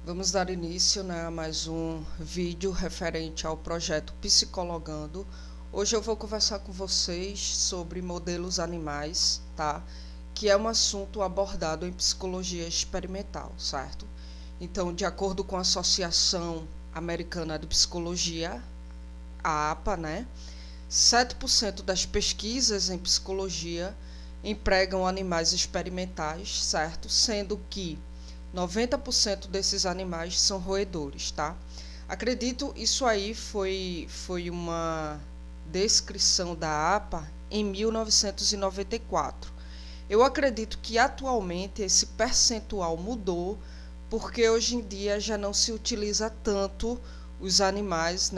Vamos dar início, a mais um vídeo referente ao projeto Psicologando. Hoje eu vou conversar com vocês sobre modelos animais, tá? Que é um assunto abordado em psicologia experimental, certo? Então, de acordo com a Associação Americana de Psicologia, a APA, 7% das pesquisas em psicologia empregam animais experimentais, certo? Sendo que 90% desses animais são roedores, tá? Acredito isso aí foi uma descrição da APA em 1994. Eu acredito que atualmente esse percentual mudou, porque hoje em dia já não se utiliza tanto os animais,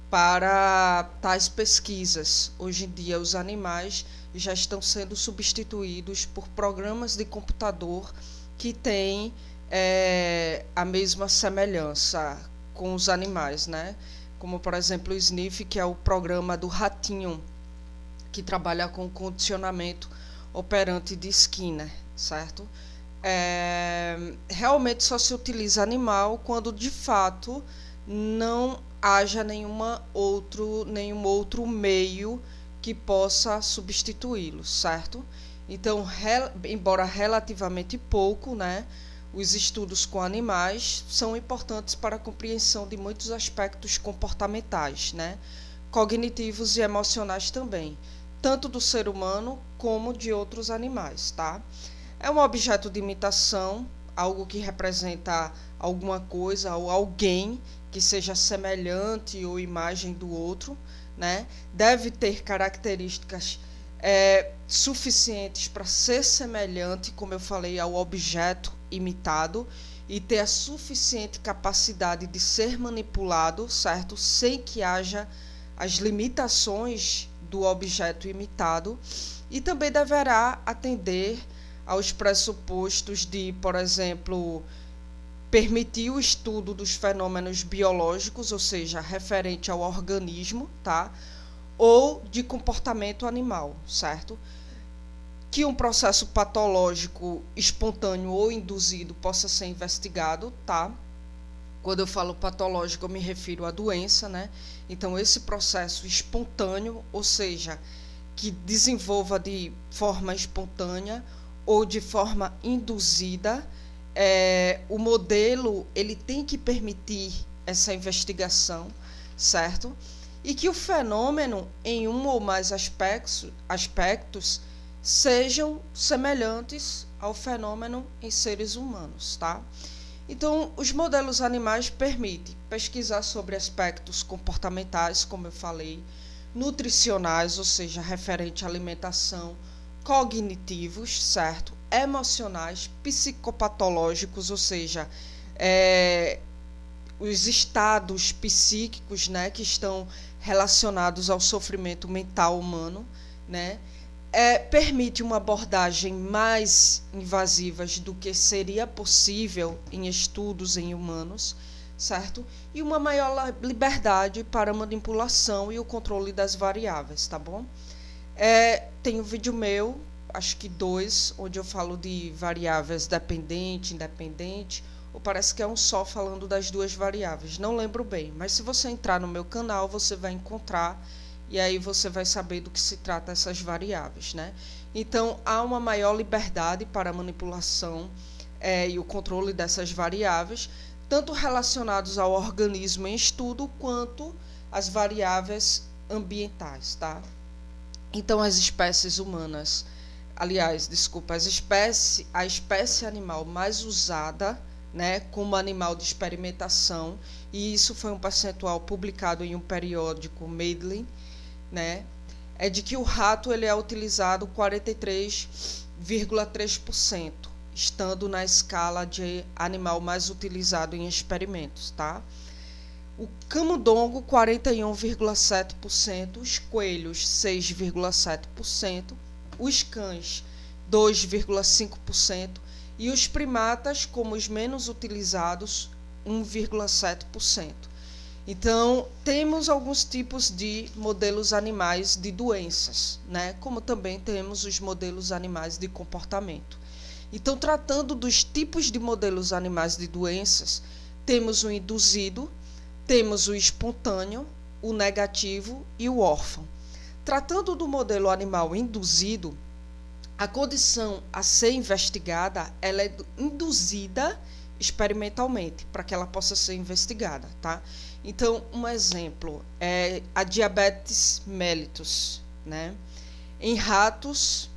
para tais pesquisas. Hoje em dia os animais já estão sendo substituídos por programas de computador que têm a mesma semelhança com os animais, Como, por exemplo, o Sniff, que é o programa do ratinho, que trabalha com condicionamento operante de Skinner, certo? Realmente só se utiliza animal quando, de fato, não haja nenhum outro meio que possa substituí-lo, certo? Então, embora relativamente pouco, os estudos com animais são importantes para a compreensão de muitos aspectos comportamentais, cognitivos e emocionais também, tanto do ser humano como de outros animais, tá? É um objeto de imitação, algo que representa alguma coisa ou alguém que seja semelhante ou imagem do outro, Deve ter características suficientes para ser semelhante, como eu falei, ao objeto imitado e ter a suficiente capacidade de ser manipulado, certo? Sem que haja as limitações do objeto imitado, e também deverá atender aos pressupostos de, por exemplo, permitir o estudo dos fenômenos biológicos, ou seja, referente ao organismo, tá? Ou de comportamento animal, certo? Que um processo patológico espontâneo ou induzido possa ser investigado, tá? Quando eu falo patológico, eu me refiro à doença, Então, esse processo espontâneo, ou seja, que desenvolva de forma espontânea ou de forma induzida, o modelo ele tem que permitir essa investigação, certo? E que o fenômeno, em um ou mais aspectos sejam semelhantes ao fenômeno em seres humanos, tá? Então, os modelos animais permitem pesquisar sobre aspectos comportamentais, como eu falei, nutricionais, ou seja, referente à alimentação, cognitivos, certo? Emocionais, psicopatológicos, ou seja, os estados psíquicos, que estão relacionados ao sofrimento mental humano, permite uma abordagem mais invasivas do que seria possível em estudos em humanos, certo? E uma maior liberdade para a manipulação e o controle das variáveis, tá bom? Tem um vídeo meu, acho que 2, onde eu falo de variáveis dependente, independente, ou parece que é um só falando das duas variáveis, não lembro bem, mas se você entrar no meu canal, você vai encontrar, e aí você vai saber do que se trata essas variáveis, Então, há uma maior liberdade para a manipulação e o controle dessas variáveis, tanto relacionados ao organismo em estudo, quanto as variáveis ambientais, tá? Então, as espécies humanas, a espécie animal mais usada, como animal de experimentação, e isso foi um percentual publicado em um periódico Medlin, é de que o rato ele é utilizado 43,3%, estando na escala de animal mais utilizado em experimentos, tá? O camundongo, 41,7%, os coelhos, 6,7%, os cães, 2,5%, e os primatas, como os menos utilizados, 1,7%. Então, temos alguns tipos de modelos animais de doenças, como também temos os modelos animais de comportamento. Então, tratando dos tipos de modelos animais de doenças, temos o induzido, temos o espontâneo, o negativo e o órfão. Tratando do modelo animal induzido, a condição a ser investigada, ela é induzida experimentalmente, para que ela possa ser investigada, tá? Então, um exemplo é a diabetes mellitus, né? Em ratos,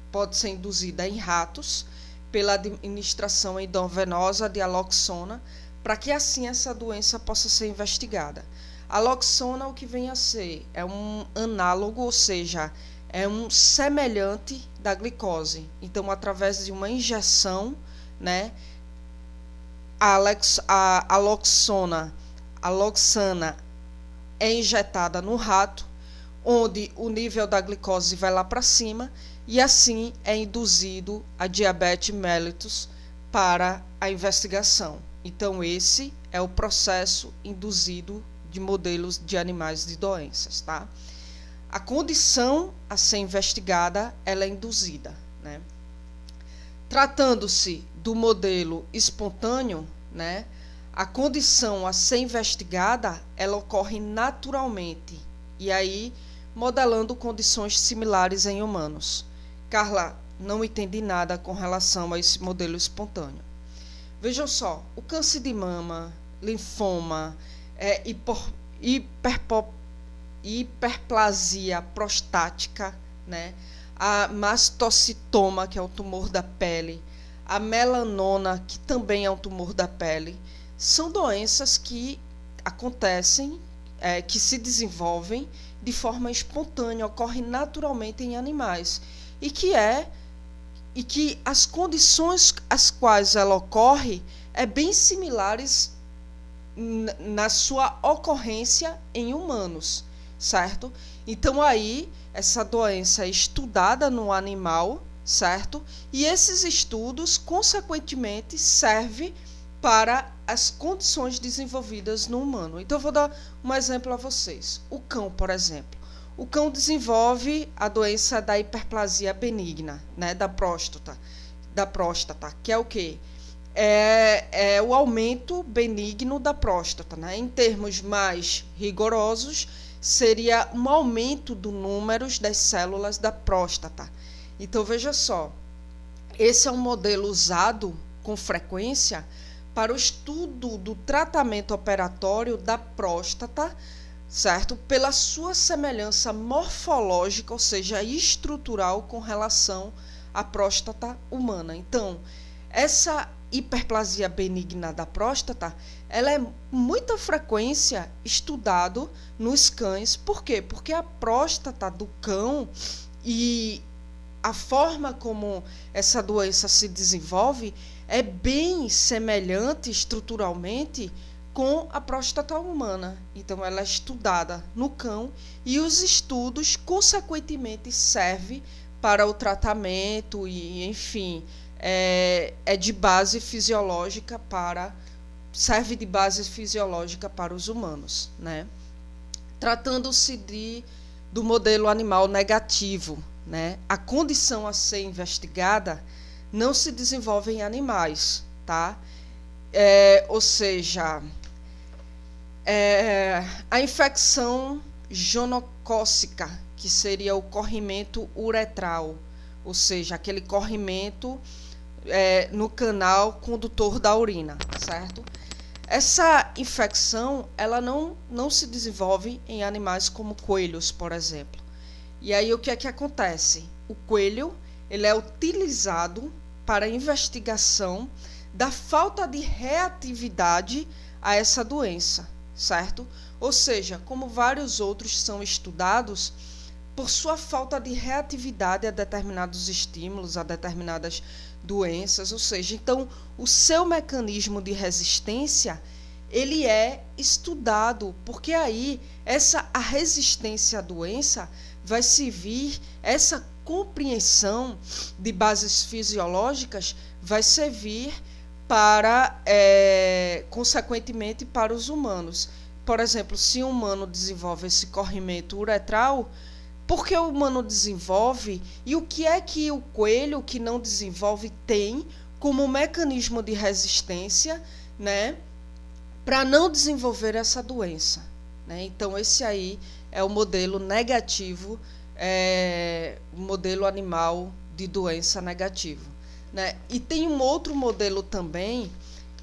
pode ser induzida em ratos pela administração endovenosa de aloxona, para que assim essa doença possa ser investigada. A aloxona, o que vem a ser? É um análogo, ou seja, é um semelhante da glicose. Então, através de uma injeção, né, a aloxana é injetada no rato, onde o nível da glicose vai lá para cima, e assim é induzido a diabetes mellitus para a investigação. Então, esse é o processo induzido de modelos de animais de doenças, tá? A condição a ser investigada, ela é induzida, né? Tratando-se do modelo espontâneo, né, a condição a ser investigada, ela ocorre naturalmente, e aí modelando condições similares em humanos. Carla, não entendi nada com relação a esse modelo espontâneo. Vejam só, o câncer de mama, linfoma, hiperplasia prostática, né? A mastocitoma, que é o tumor da pele, a melanoma, que também é um tumor da pele, são doenças que acontecem, que se desenvolvem de forma espontânea, ocorrem naturalmente em animais, e que as condições às quais ela ocorre é bem similares na sua ocorrência em humanos, certo? Então aí essa doença é estudada no animal, certo? E esses estudos, consequentemente, servem para as condições desenvolvidas no humano. Então eu vou dar um exemplo a vocês. O cão, por exemplo. O cão desenvolve a doença da hiperplasia benigna, né, da próstata, que é o quê? É o aumento benigno da próstata, né? Em termos mais rigorosos, seria um aumento do número das células da próstata. Então, veja só, esse é um modelo usado com frequência para o estudo do tratamento operatório da próstata, certo? Pela sua semelhança morfológica, ou seja, estrutural com relação à próstata humana. Então, essa hiperplasia benigna da próstata, ela é com muita frequência estudado nos cães. Por quê? Porque a próstata do cão e a forma como essa doença se desenvolve é bem semelhante estruturalmente com a próstata humana. Então, ela é estudada no cão e os estudos, consequentemente, servem para o tratamento e, enfim, de base fisiológica serve de base fisiológica para os humanos, né? Tratando-se do modelo animal negativo, né? A condição a ser investigada não se desenvolve em animais, tá? Ou seja, a infecção gonocócica, que seria o corrimento uretral, ou seja, aquele corrimento no canal condutor da urina, certo? Essa infecção, ela não se desenvolve em animais como coelhos, por exemplo. E aí, o que é que acontece? O coelho, ele é utilizado para a investigação da falta de reatividade a essa doença, certo? Ou seja, como vários outros são estudados por sua falta de reatividade a determinados estímulos, a determinadas doenças, ou seja, então o seu mecanismo de resistência, ele é estudado, porque aí a resistência à doença vai servir, essa compreensão de bases fisiológicas vai servir para, consequentemente, para os humanos. Por exemplo, se um humano desenvolve esse corrimento uretral, Porque o humano desenvolve, e o que é que o coelho que não desenvolve tem como mecanismo de resistência, né, para não desenvolver essa doença, né? Então, esse aí é o modelo negativo, o modelo animal de doença negativo, né? E tem um outro modelo também,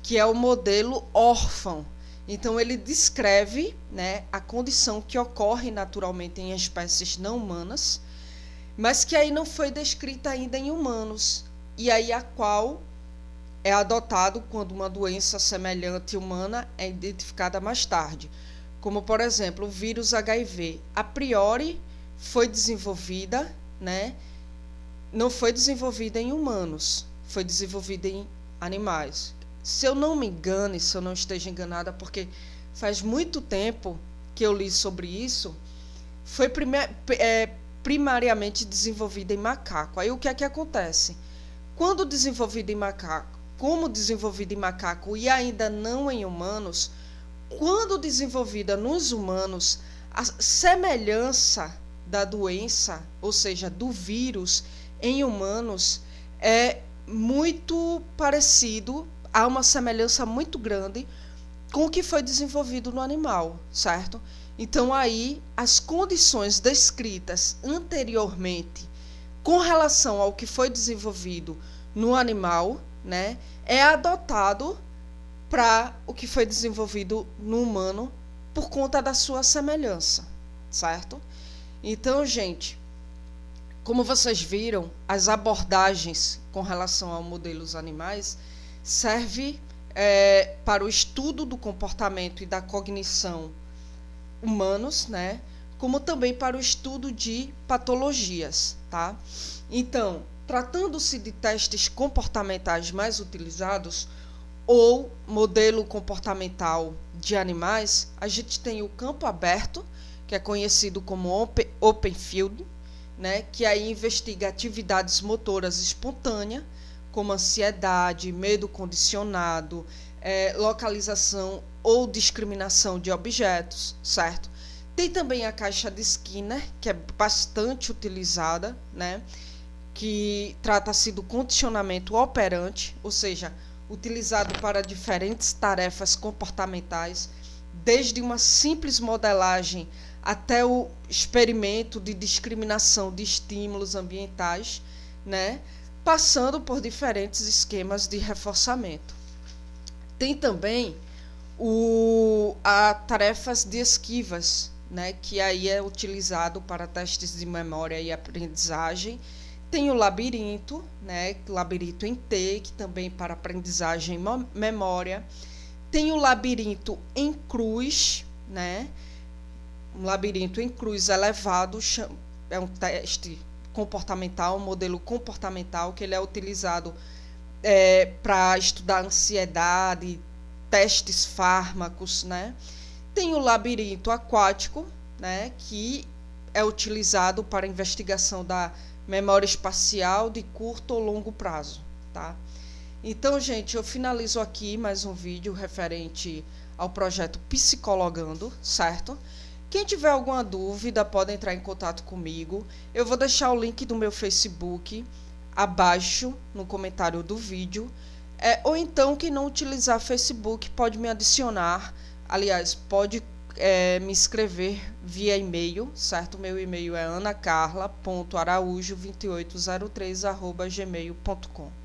que é o modelo órfão. Então, ele descreve, né, a condição que ocorre naturalmente em espécies não humanas, mas que aí não foi descrita ainda em humanos, e aí a qual é adotado quando uma doença semelhante humana é identificada mais tarde, como, por exemplo, o vírus HIV. A priori foi desenvolvida, né, não foi desenvolvida em humanos, foi desenvolvida em animais. Se eu não me engane, se eu não esteja enganada, porque faz muito tempo que eu li sobre isso, foi primariamente desenvolvida em macaco. Aí o que é que acontece? Quando desenvolvida em macaco, como desenvolvida em macaco e ainda não em humanos, quando desenvolvida nos humanos, a semelhança da doença, ou seja, do vírus em humanos, é muito parecido, há uma semelhança muito grande com o que foi desenvolvido no animal, certo? Então, aí, as condições descritas anteriormente com relação ao que foi desenvolvido no animal, né, é adotado para o que foi desenvolvido no humano por conta da sua semelhança, certo? Então, gente, como vocês viram, as abordagens com relação a modelos animais serve para o estudo do comportamento e da cognição humanos, né? Como também para o estudo de patologias, tá? Então, tratando-se de testes comportamentais mais utilizados ou modelo comportamental de animais, a gente tem o campo aberto, que é conhecido como Open Field, né? Que aí investiga atividades motoras espontâneas, como ansiedade, medo condicionado, localização ou discriminação de objetos, certo? Tem também a caixa de Skinner, que é bastante utilizada, né? Que trata-se do condicionamento operante, ou seja, utilizado para diferentes tarefas comportamentais, desde uma simples modelagem até o experimento de discriminação de estímulos ambientais, né? Passando por diferentes esquemas de reforçamento. Tem também tarefas de esquivas, né, que aí é utilizado para testes de memória e aprendizagem. Tem o labirinto, né, labirinto em T, que também para aprendizagem e memória. Tem o labirinto em cruz, né, um labirinto em cruz elevado, é um teste comportamental, um modelo comportamental, que ele é utilizado para estudar ansiedade, testes fármacos, né? Tem o labirinto aquático, né, que é utilizado para investigação da memória espacial de curto ou longo prazo, tá? Então, gente, eu finalizo aqui mais um vídeo referente ao projeto Psicologando, certo? Quem tiver alguma dúvida pode entrar em contato comigo. Eu vou deixar o link do meu Facebook abaixo no comentário do vídeo. Ou então, quem não utilizar Facebook pode me adicionar. Aliás, pode me escrever via e-mail, certo? Meu e-mail é anacarla.araújo2803@gmail.com.